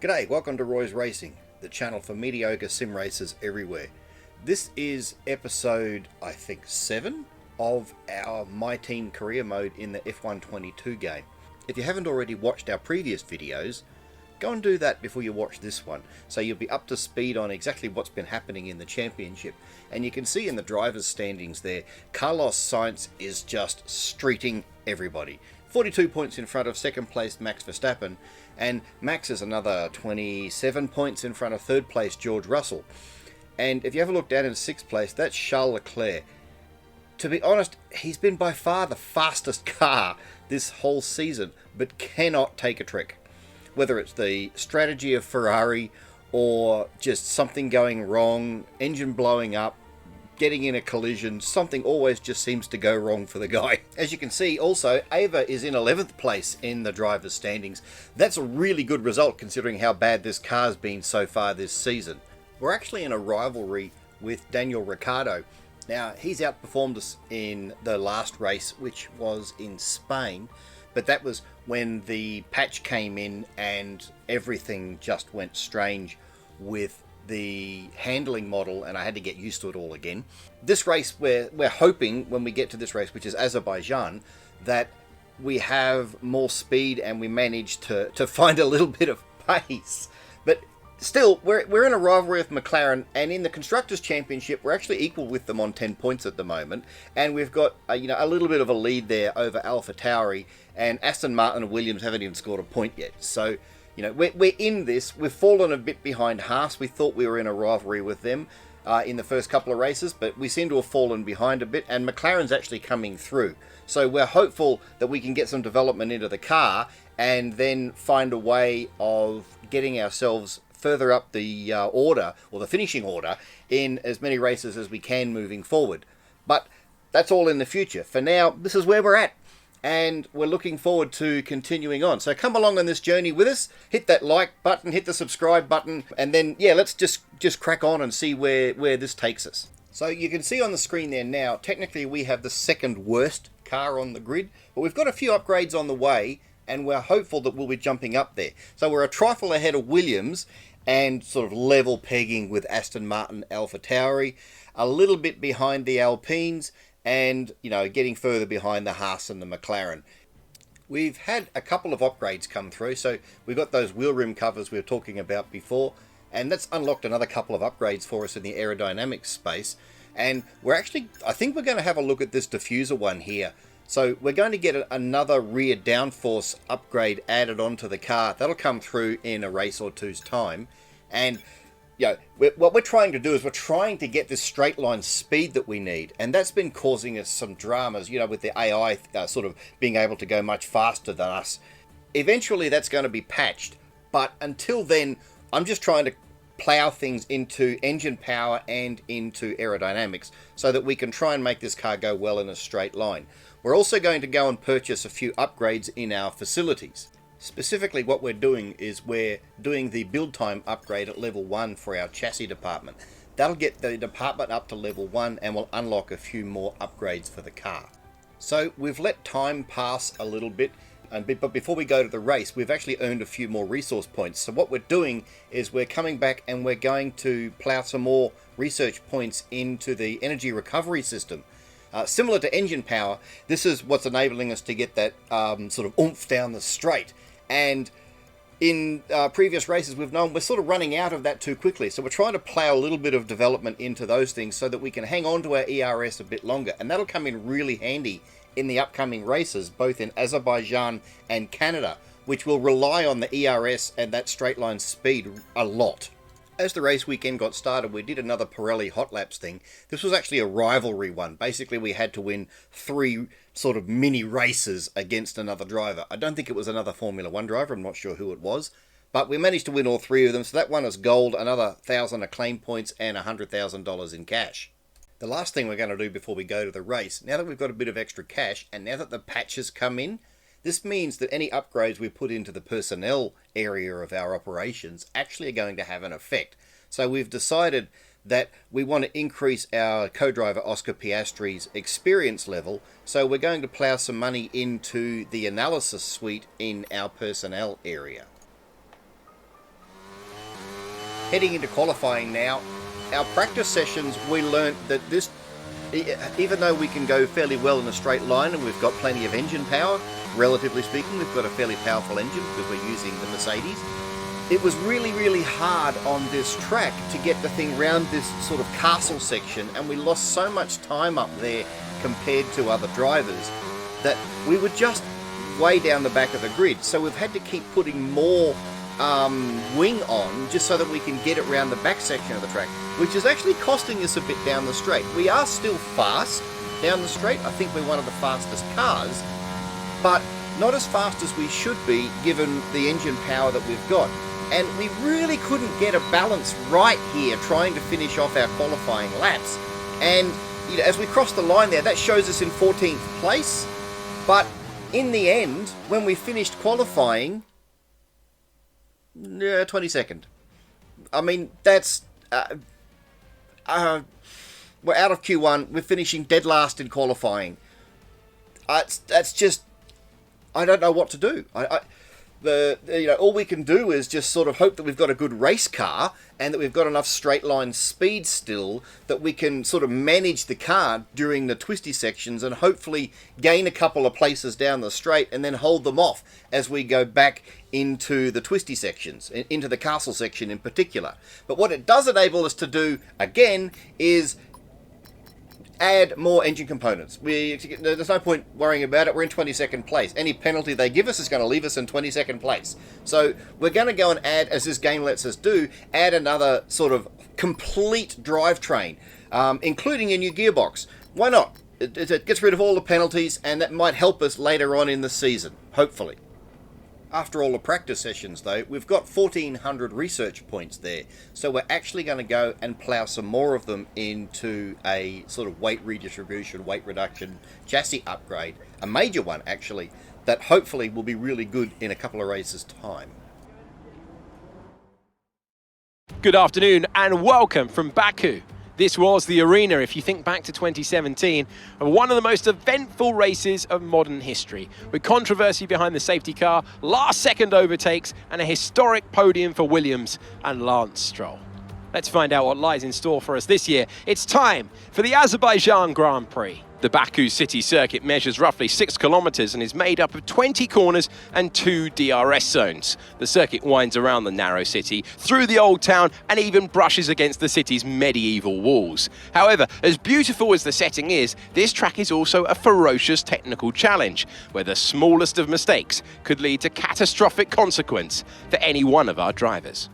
G'day, welcome to Roy's Racing, the channel for mediocre sim racers everywhere. This is episode, I think, 7 of our My Team career mode in the F122 game. If you haven't already watched our previous videos, go and do that before you watch this one, so you'll be up to speed on exactly what's been happening in the championship. And you can see in the drivers' standings there, Carlos Sainz is just streeting everybody. 42 points in front of second place Max Verstappen, and Max is another 27 points in front of third place George Russell. And if you have a look down in sixth place, that's Charles Leclerc. To be honest, he's been by far the fastest car this whole season, but cannot take a trick. Whether it's the strategy of Ferrari or just something going wrong, engine blowing up, getting in a collision, something always just seems to go wrong for the guy. As you can see also, Ava is in 11th place in the drivers' standings. That's a really good result considering how bad this car's been so far this season. We're actually in a rivalry with Daniel Ricciardo. Now, he's outperformed us in the last race, which was in Spain, but that was when the patch came in and everything just went strange with the handling model, and I had to get used to it all again. This race, we're hoping when we get to this race, which is Azerbaijan, that we have more speed and we manage to find a little bit of pace. But still, we're in a rivalry with McLaren, and in the Constructors' Championship, we're actually equal with them on 10 points at the moment, and we've got a little bit of a lead there over AlphaTauri, and Aston Martin and Williams haven't even scored a point yet. So, we're in this. We've fallen a bit behind Haas. We thought we were in a rivalry with them in the first couple of races, but we seem to have fallen behind a bit, and McLaren's actually coming through. So we're hopeful that we can get some development into the car and then find a way of getting ourselves further up the order, or the finishing order, in as many races as we can moving forward. But that's all in the future. For now, this is where we're at, and we're looking forward to continuing on. So come along on this journey with us, hit that like button, hit the subscribe button, and then, let's just crack on and see where this takes us. So you can see on the screen there now, technically we have the second worst car on the grid, but we've got a few upgrades on the way, and we're hopeful that we'll be jumping up there. So we're a trifle ahead of Williams, and sort of level pegging with Aston Martin, AlphaTauri, a little bit behind the Alpines, and, getting further behind the Haas and the McLaren. We've had a couple of upgrades come through, so we've got those wheel rim covers we were talking about before, and that's unlocked another couple of upgrades for us in the aerodynamics space. And I think we're going to have a look at this diffuser one here. So we're going to get another rear downforce upgrade added onto the car. That'll come through in a race or two's time. And what we're trying to do is we're trying to get this straight line speed that we need. And that's been causing us some dramas, with the AI sort of being able to go much faster than us. Eventually that's going to be patched. But until then, I'm just trying to plow things into engine power and into aerodynamics so that we can try and make this car go well in a straight line. We're also going to go and purchase a few upgrades in our facilities. Specifically, what we're doing is we're doing the build time upgrade at level 1 for our chassis department. That'll get the department up to level 1 and will unlock a few more upgrades for the car. So we've let time pass a little bit, but before we go to the race, we've actually earned a few more resource points. So what we're doing is we're coming back and we're going to plow some more research points into the energy recovery system. Similar to engine power, this is what's enabling us to get that sort of oomph down the straight. And in previous races, we've known we're sort of running out of that too quickly. So we're trying to plow a little bit of development into those things so that we can hang on to our ERS a bit longer. And that'll come in really handy in the upcoming races, both in Azerbaijan and Canada, which will rely on the ERS and that straight line speed a lot. As the race weekend got started, we did another Pirelli Hot Laps thing. This was actually a rivalry one. Basically, we had to win 3 sort of mini races against another driver. I don't think it was another Formula 1 driver. I'm not sure who it was. But we managed to win all 3 of them. So that won us gold, another 1,000 acclaim points, and $100,000 in cash. The last thing we're going to do before we go to the race, now that we've got a bit of extra cash, and now that the patches come in, this means that any upgrades we put into the personnel area of our operations actually are going to have an effect. So we've decided that we want to increase our co-driver Oscar Piastri's experience level, so we're going to plow some money into the analysis suite in our personnel area. heading into qualifying now. Our practice sessions, we learnt that this, even though we can go fairly well in a straight line and we've got plenty of engine power, relatively speaking, we've got a fairly powerful engine because we're using the Mercedes. It was really, really hard on this track to get the thing round this sort of castle section, and we lost so much time up there compared to other drivers that we were just way down the back of the grid. So we've had to keep putting more wing on just so that we can get it around the back section of the track, which is actually costing us a bit down the straight. We are still fast down the straight. I think we're one of the fastest cars, but not as fast as we should be given the engine power that we've got. And we really couldn't get a balance right here trying to finish off our qualifying laps. And you know, as we cross the line there, that shows us in 14th place. But in the end, when we finished qualifying, 22nd. I mean, that's... we're out of Q1. We're finishing dead last in qualifying. That's just... I don't know what to do. All we can do is just sort of hope that we've got a good race car and that we've got enough straight line speed still that we can sort of manage the car during the twisty sections and hopefully gain a couple of places down the straight and then hold them off as we go back into the twisty sections, into the castle section in particular. But what it does enable us to do, again, is add more engine components. There's no point worrying about it. We're in 22nd place. Any penalty they give us is going to leave us in 22nd place. So we're going to go and add, as this game lets us do, add another sort of complete drivetrain, including a new gearbox. Why not? It gets rid of all the penalties, and that might help us later on in the season, hopefully. After all the practice sessions, though, we've got 1,400 research points there. So we're actually going to go and plough some more of them into a sort of weight redistribution, weight reduction, chassis upgrade. A major one, actually, that hopefully will be really good in a couple of races' time. Good afternoon and welcome from Baku. This was the arena, if you think back to 2017, of one of the most eventful races of modern history, with controversy behind the safety car, last-second overtakes, and a historic podium for Williams and Lance Stroll. Let's find out what lies in store for us this year. It's time for the Azerbaijan Grand Prix. The Baku city circuit measures roughly 6 kilometers and is made up of 20 corners and 2 DRS zones. The circuit winds around the narrow city, through the old town, and even brushes against the city's medieval walls. However, as beautiful as the setting is, this track is also a ferocious technical challenge, where the smallest of mistakes could lead to catastrophic consequence for any one of our drivers.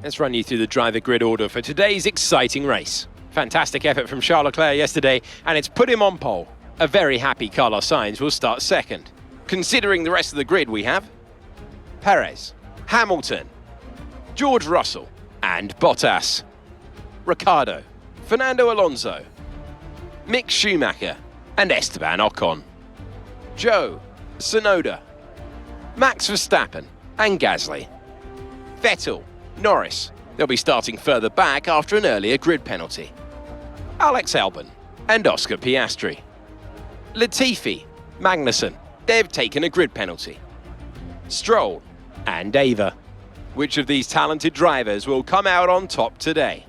Let's run you through the driver grid order for today's exciting race. Fantastic effort from Charles Leclerc yesterday, and it's put him on pole. A very happy Carlos Sainz will start second. Considering the rest of the grid, we have Perez, Hamilton, George Russell, and Bottas, Ricciardo, Fernando Alonso, Mick Schumacher, and Esteban Ocon, Joe, Tsunoda, Max Verstappen, and Gasly, Vettel, Norris. They'll be starting further back after an earlier grid penalty. Alex Albon and Oscar Piastri. Latifi, Magnussen. They've taken a grid penalty. Stroll and Ava. Which of these talented drivers will come out on top today?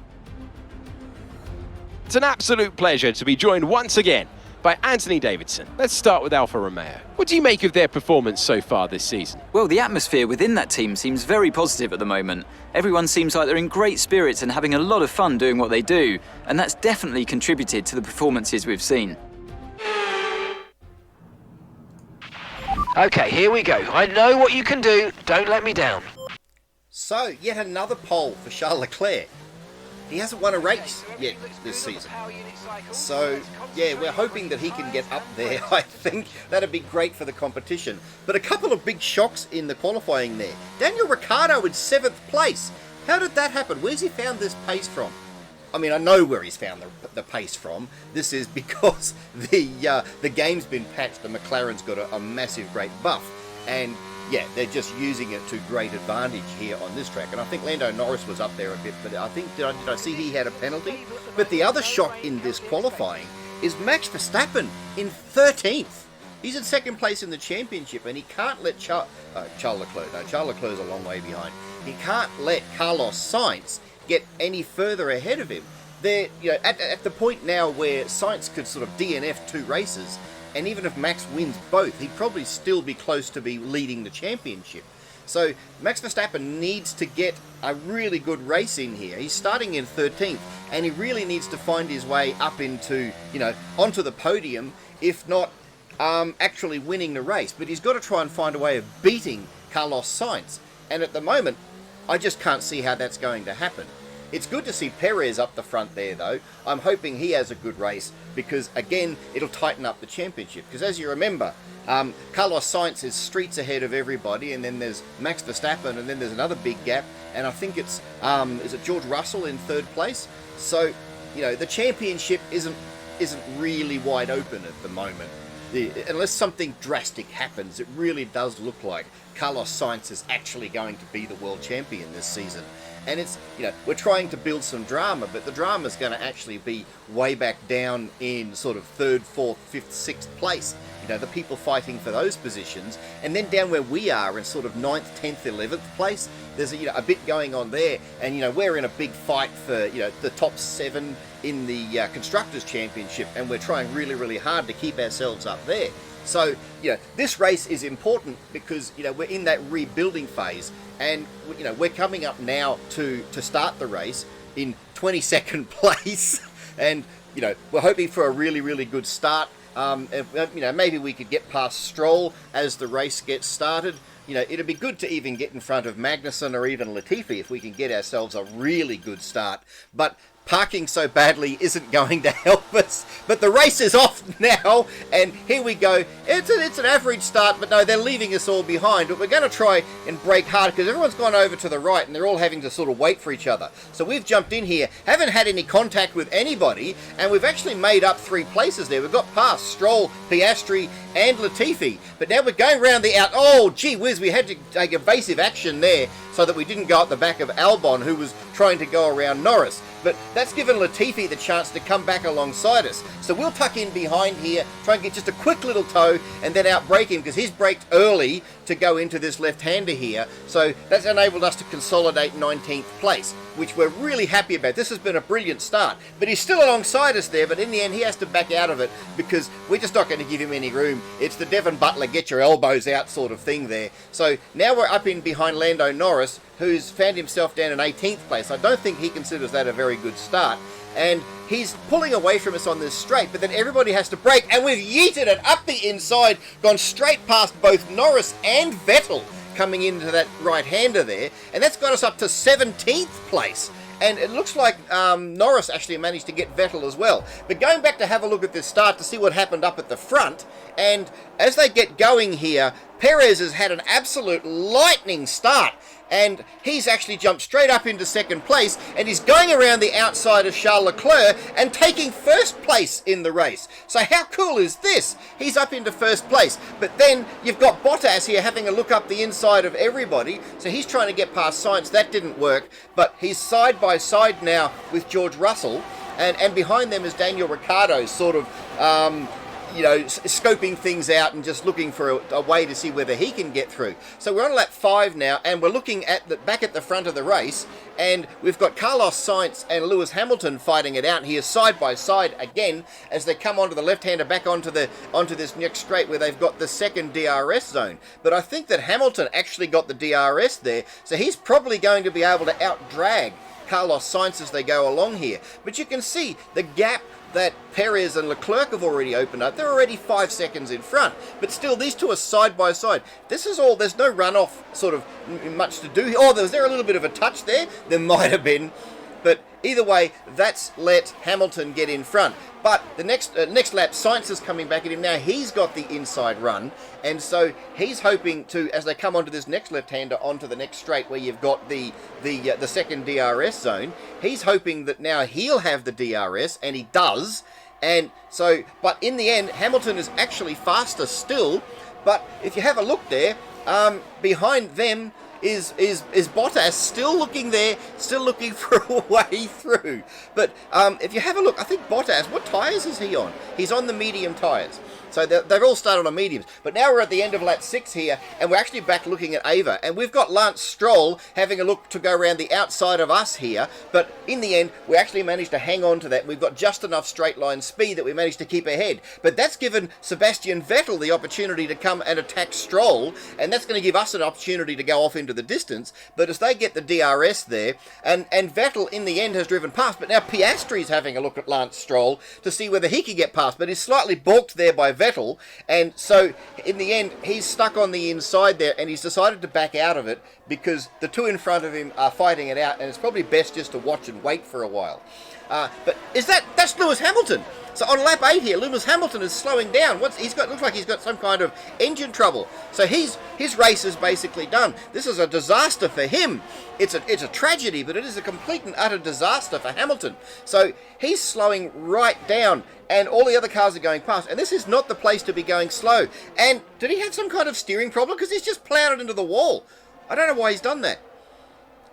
It's an absolute pleasure to be joined once again by Anthony Davidson. Let's start with Alfa Romeo. What do you make of their performance so far this season? Well, the atmosphere within that team seems very positive at the moment. Everyone seems like they're in great spirits and having a lot of fun doing what they do, and that's definitely contributed to the performances we've seen. Okay, here we go. I know what you can do. Don't let me down. So, yet another pole for Charles Leclerc. He hasn't won a race yet this season. So, yeah, we're hoping that he can get up there. I think that'd be great for the competition. But a couple of big shocks in the qualifying there. Daniel Ricciardo in 7th place. How did that happen? Where's he found this pace from? I mean, I know where he's found the pace from. This is because the game's been patched. The McLaren's got a massive, great buff. And yeah, they're just using it to great advantage here on this track. And I think Lando Norris was up there a bit, but I think, did I see he had a penalty? But the other shock in this qualifying is Max Verstappen in 13th. He's in second place in the championship, and he can't let Charles Leclerc. No, Charles Leclerc's a long way behind. He can't let Carlos Sainz get any further ahead of him. They're at the point now where Sainz could sort of DNF 2 races, and even if Max wins both, he'd probably still be close to be leading the championship. So Max Verstappen needs to get a really good race in here. He's starting in 13th, and he really needs to find his way up into, onto the podium, if not actually winning the race. But he's got to try and find a way of beating Carlos Sainz. And at the moment, I just can't see how that's going to happen. It's good to see Perez up the front there, though. I'm hoping he has a good race because, again, it'll tighten up the championship. Because as you remember, Carlos Sainz is streets ahead of everybody, and then there's Max Verstappen, and then there's another big gap. And I think it's, is it George Russell in 3rd place? So, the championship isn't really wide open at the moment. Unless something drastic happens, it really does look like Carlos Sainz is actually going to be the world champion this season. And it's, we're trying to build some drama, but the drama's going to actually be way back down in sort of 3rd, 4th, 5th, 6th place. The people fighting for those positions. And then down where we are in sort of 9th, 10th, 11th place, there's a bit going on there. And, we're in a big fight for, the top 7 in the Constructors' Championship. And we're trying really, really hard to keep ourselves up there. So, this race is important because, we're in that rebuilding phase. And, we're coming up now to start the race in 22nd place. And, we're hoping for a really, really good start. Maybe we could get past Stroll as the race gets started. It'd be good to even get in front of Magnussen or even Latifi if we can get ourselves a really good start. But parking so badly isn't going to help us. But the race is off now, and here we go. It's an average start, but no, they're leaving us all behind. But we're going to try and brake hard because everyone's gone over to the right, and they're all having to sort of wait for each other. So we've jumped in here, haven't had any contact with anybody, and we've actually made up 3 places there. We've got past Stroll, Piastri, and Latifi. But now we're going around the out. Oh, gee whiz, we had to take evasive action there so that we didn't go up the back of Albon, who was trying to go around Norris. But that's given Latifi the chance to come back alongside us. So we'll tuck in behind here, try and get just a quick little tow, and then outbrake him, because he's braked early to go into this left-hander here. So that's enabled us to consolidate 19th place, which we're really happy about. This has been a brilliant start. But he's still alongside us there, but in the end he has to back out of it because we're just not going to give him any room. It's the Devon Butler, get your elbows out sort of thing there. So now we're up in behind Lando Norris, who's found himself down in 18th place. I don't think he considers that a very good start. And he's pulling away from us on this straight, but then everybody has to brake, and we've yeeted it up the inside, gone straight past both Norris and Vettel coming into that right-hander there, and that's got us up to 17th place. And it looks like Norris actually managed to get Vettel as well. But going back to have a look at this start to see what happened up at the front, and as they get going here, Perez has had an absolute lightning start. And he's actually jumped straight up into 2nd place, and he's going around the outside of Charles Leclerc and taking 1st place in the race. So how cool is this? He's up into 1st place. But then you've got Bottas here having a look up the inside of everybody. So he's trying to get past Sainz. That didn't work. But he's side by side now with George Russell. And behind them is Daniel Ricciardo, sort of scoping things out and just looking for a way to see whether he can get through. So we're on lap 5 now, and we're looking at back at the front of the race, and we've got Carlos Sainz and Lewis Hamilton fighting it out here side by side again as they come onto the left-hander back onto this next straight where they've got the 2nd DRS zone. But I think that Hamilton actually got the DRS there, so he's probably going to be able to out-drag Carlos Sainz as they go along here. But you can see the gap that Perez and Leclerc have already opened up. They're already 5 seconds in front, but still these two are side by side. This is all, there's no runoff sort of much to do. Oh, was there a little bit of a touch there? There might have been, but either way, that's let Hamilton get in front. But the next lap, Sainz is coming back at him now. He's got the inside run, and so he's hoping to, as they come onto this next left-hander, onto the next straight where you've got the 2nd DRS zone, he's hoping that now he'll have the DRS, and he does. And so, but in the end, Hamilton is actually faster still. But if you have a look there, behind them is Bottas still looking there, still looking for a way through. But if you have a look, I think Bottas, what tyres is he on? He's on the medium tyres. So they've all started on mediums. But now we're at the end of lap 6 here, and we're actually back looking at Ava. And we've got Lance Stroll having a look to go around the outside of us here. But in the end, we actually managed to hang on to that. We've got just enough straight line speed that we managed to keep ahead. But that's given Sebastian Vettel the opportunity to come and attack Stroll. And that's going to give us an opportunity to go off into the distance. But as they get the DRS there, and Vettel in the end has driven past. But now Piastri's having a look at Lance Stroll to see whether he can get past. But he's slightly balked there by Vettel, and so in the end he's stuck on the inside there, and he's decided to back out of it because the two in front of him are fighting it out, and it's probably best just to watch and wait for a while. But that's Lewis Hamilton. So on lap 8 here, Lewis Hamilton is slowing down. Looks like he's got some kind of engine trouble. So his race is basically done. This is a disaster for him. It's a tragedy, but it is a complete and utter disaster for Hamilton. So he's slowing right down, and all the other cars are going past. And this is not the place to be going slow. And did he have some kind of steering problem? Because he's just plowed it into the wall. I don't know why he's done that.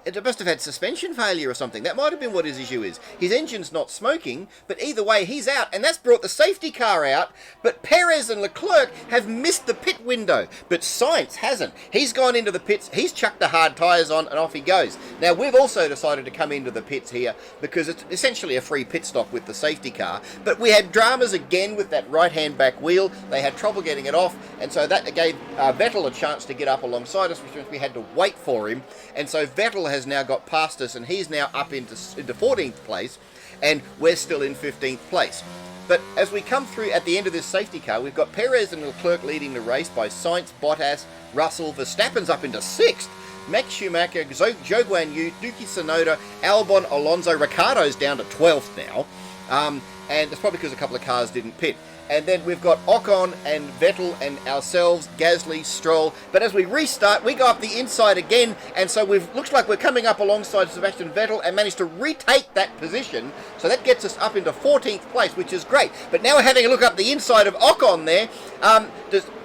It must have had suspension failure or something. That might have been what his issue is. His engine's not smoking, but either way, he's out, and that's brought the safety car out. But Perez and Leclerc have missed the pit window, but Sainz hasn't. He's gone into the pits, he's chucked the hard tyres on, and off he goes. Now, we've also decided to come into the pits here because it's essentially a free pit stop with the safety car. But we had dramas again with that right-hand back wheel. They had trouble getting it off, and so that gave Vettel a chance to get up alongside us, which means we had to wait for him. And so Vettel has now got past us, and he's now up into 14th place, and we're still in 15th place. But as we come through at the end of this safety car, we've got Perez and Leclerc leading the race by Sainz, Bottas, Russell. Verstappen's up into 6th. Max Schumacher, Zhou Guan Yu, Yuki Tsunoda, Albon, Alonso. Ricciardo's down to 12th now. And it's probably because a couple of cars didn't pit. And then we've got Ocon and Vettel and ourselves, Gasly, Stroll. But as we restart, we go up the inside again. And so looks like we're coming up alongside Sebastian Vettel and managed to retake that position. So that gets us up into 14th place, which is great. But now we're having a look up the inside of Ocon there.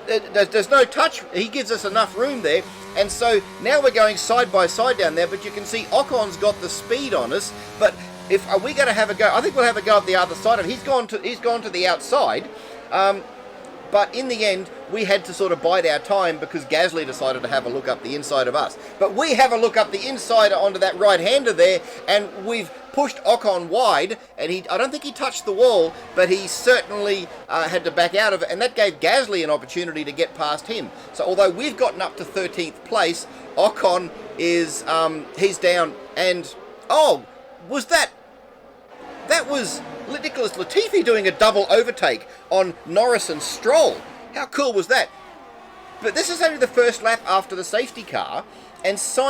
There's no touch. He gives us enough room there. And so now we're going side by side down there. But you can see Ocon's got the speed on us. But are we going to have a go? I think we'll have a go at the other side of it. He's gone to the outside, but in the end, we had to sort of bide our time because Gasly decided to have a look up the inside of us. But we have a look up the inside onto that right-hander there, and we've pushed Ocon wide, and I don't think he touched the wall, but he certainly had to back out of it, and that gave Gasly an opportunity to get past him. So although we've gotten up to 13th place, Ocon is, he's down, and, that was Nicholas Latifi doing a double overtake on Norris and Stroll. How cool was that? But this is only the first lap after the safety car, and it's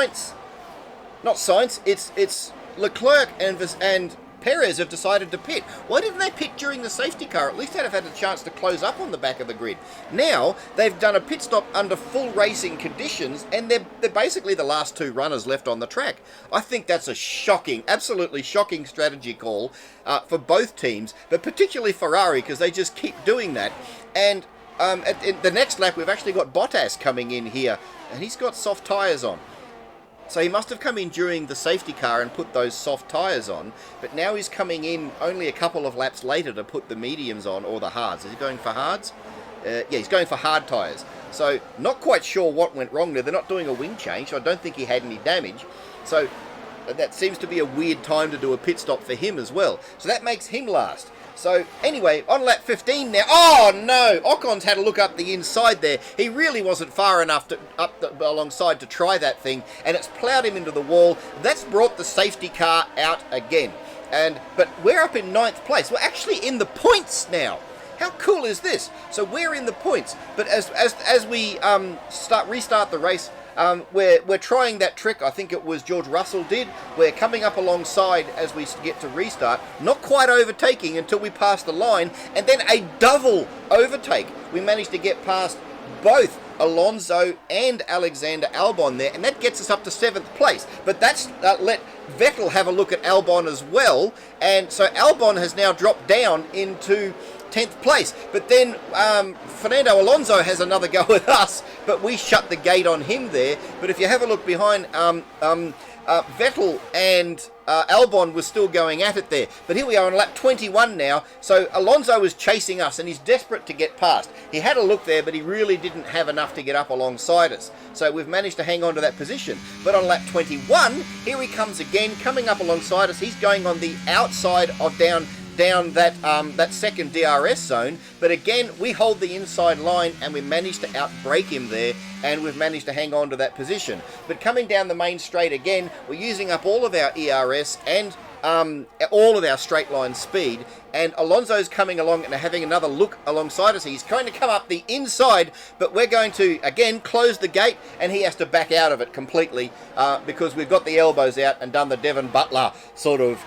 Leclerc and Perez have decided to pit. Why didn't they pit during the safety car? At least they'd have had a chance to close up on the back of the grid. Now, they've done a pit stop under full racing conditions, and they're basically the last two runners left on the track. I think that's a absolutely shocking strategy call for both teams, but particularly Ferrari, because they just keep doing that. And in the next lap, we've actually got Bottas coming in here, and he's got soft tyres on. So he must have come in during the safety car and put those soft tyres on, but now he's coming in only a couple of laps later to put the mediums on, or the hards. Is he going for hards? Yeah, he's going for hard tyres. So not quite sure what went wrong there. They're not doing a wing change, so I don't think he had any damage. So that seems to be a weird time to do a pit stop for him as well. So that makes him last. So anyway, on lap 15 now. Oh no! Ocon's had a look up the inside there. He really wasn't far enough alongside to try that thing, and it's ploughed him into the wall. That's brought the safety car out again. But we're up in 9th place. We're actually in the points now. How cool is this? So we're in the points. But as we restart the race, we're trying that trick I think it was George Russell did. We're coming up alongside as we get to restart, not quite overtaking until we pass the line, and then a double overtake. We managed to get past both Alonso and Alexander Albon there, and that gets us up to 7th place. But that's let Vettel have a look at Albon as well, and so Albon has now dropped down into 10th place. But then Fernando Alonso has another go with us, but we shut the gate on him there. But if you have a look behind, Vettel and Albon was still going at it there. But here we are on lap 21 now. So Alonso was chasing us and he's desperate to get past. He had a look there, but he really didn't have enough to get up alongside us. So we've managed to hang on to that position. But on lap 21, here he comes again, coming up alongside us. He's going on the outside of down that second DRS zone, but again we hold the inside line and we managed to outbrake him there, and we've managed to hang on to that position. But coming down the main straight again, we're using up all of our ERS and all of our straight line speed, and Alonso's coming along and having another look alongside us. He's trying to come up the inside, but we're going to again close the gate and he has to back out of it completely because we've got the elbows out and done the Devon Butler sort of,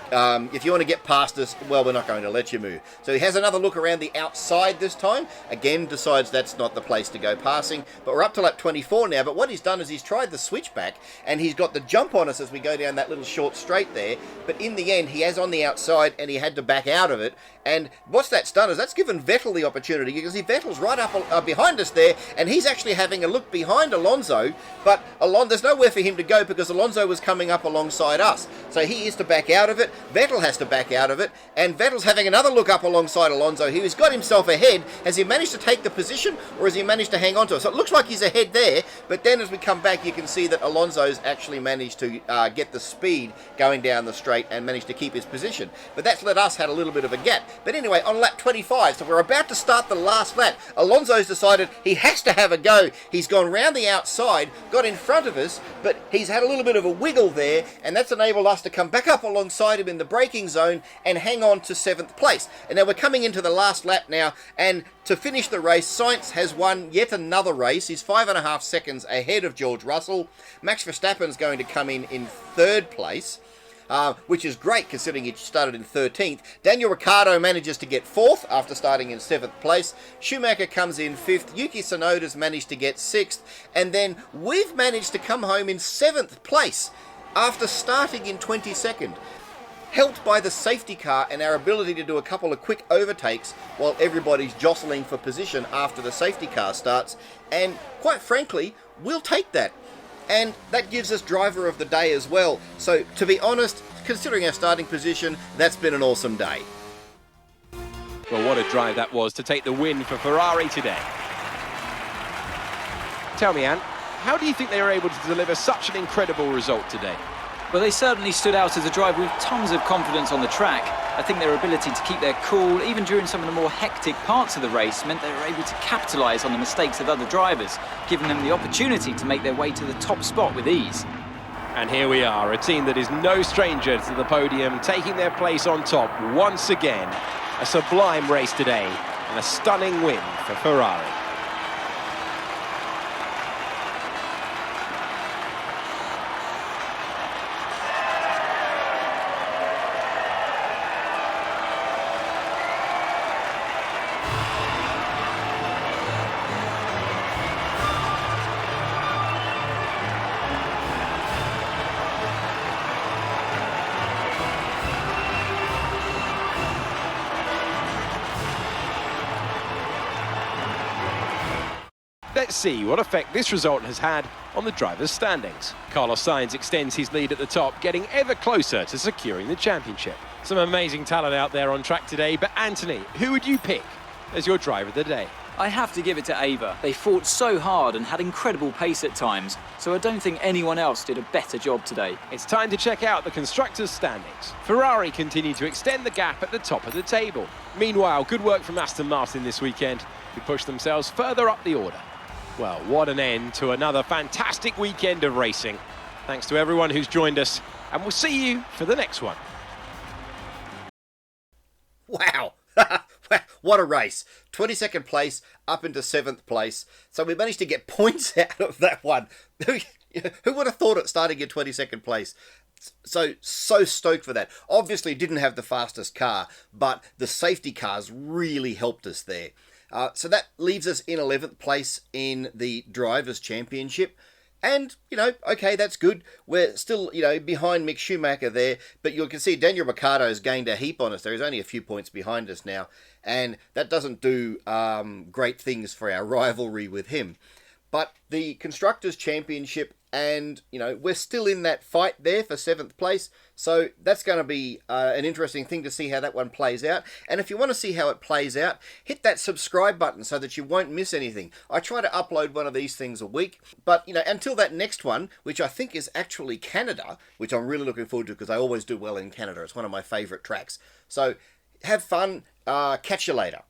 if you want to get past us, well, we're not going to let you move. So he has another look around the outside this time, again decides that's not the place to go passing, but we're up to lap 24 now. But what he's done is he's tried the switchback and he's got the jump on us as we go down that little short straight there, but in the end he has on the outside and he had to back out of it. And what's that's done is that's given Vettel the opportunity. You can see Vettel's right up behind us there, and he's actually having a look behind Alonso, but there's nowhere for him to go because Alonso was coming up alongside us. So he is to back out of it, Vettel has to back out of it, and Vettel's having another look up alongside Alonso. He's got himself ahead. Has he managed to take the position, or has he managed to hang on to it? So it looks like he's ahead there, but then as we come back you can see that Alonso's actually managed to get the speed going down the straight and managed to keep his position. But that's let us had a little bit of a gap. But anyway, on lap 25, so we're about to start the last lap, Alonso's decided he has to have a go. He's gone round the outside, got in front of us, but he's had a little bit of a wiggle there, and that's enabled us to come back up alongside him in the braking zone and hang on to 7th place. And now we're coming into the last lap now, and to finish the race, Sainz has won yet another race. He's 5.5 seconds ahead of George Russell. Max Verstappen's going to come in 3rd place. Which is great considering he started in 13th. Daniel Ricciardo manages to get 4th after starting in 7th place. Schumacher comes in 5th. Yuki Tsunoda's managed to get 6th. And then we've managed to come home in 7th place after starting in 22nd. Helped by the safety car and our ability to do a couple of quick overtakes while everybody's jostling for position after the safety car starts. And quite frankly, we'll take that. And that gives us driver of the day as well. So to be honest, considering our starting position, that's been an awesome day. Well, what a drive that was to take the win for Ferrari today. Tell me, Ant, how do you think they were able to deliver such an incredible result today? Well, they certainly stood out as a driver with tons of confidence on the track. I think their ability to keep their cool, even during some of the more hectic parts of the race, meant they were able to capitalise on the mistakes of other drivers, giving them the opportunity to make their way to the top spot with ease. And here we are, a team that is no stranger to the podium, taking their place on top once again. A sublime race today, and a stunning win for Ferrari. Let's see what effect this result has had on the drivers' standings. Carlos Sainz extends his lead at the top, getting ever closer to securing the championship. Some amazing talent out there on track today, but Anthony, who would you pick as your driver of the day? I have to give it to Ava. They fought so hard and had incredible pace at times, so I don't think anyone else did a better job today. It's time to check out the constructors' standings. Ferrari continue to extend the gap at the top of the table. Meanwhile, good work from Aston Martin this weekend, who pushed themselves further up the order. Well, what an end to another fantastic weekend of racing. Thanks to everyone who's joined us, and we'll see you for the next one. Wow. What a race. 22nd place up into 7th place. So we managed to get points out of that one. Who would have thought it starting in 22nd place? So stoked for that. Obviously didn't have the fastest car, but the safety cars really helped us there. So that leaves us in 11th place in the Drivers' Championship. And, okay, that's good. We're still, behind Mick Schumacher there, but you can see Daniel Ricciardo's gained a heap on us. There is only a few points behind us now, and that doesn't do great things for our rivalry with him. But the Constructors' Championship, and, we're still in that fight there for 7th place. So that's going to be an interesting thing to see how that one plays out. And if you want to see how it plays out, hit that subscribe button so that you won't miss anything. I try to upload one of these things a week. But, until that next one, which I think is actually Canada, which I'm really looking forward to because I always do well in Canada. It's one of my favourite tracks. So have fun. Catch you later.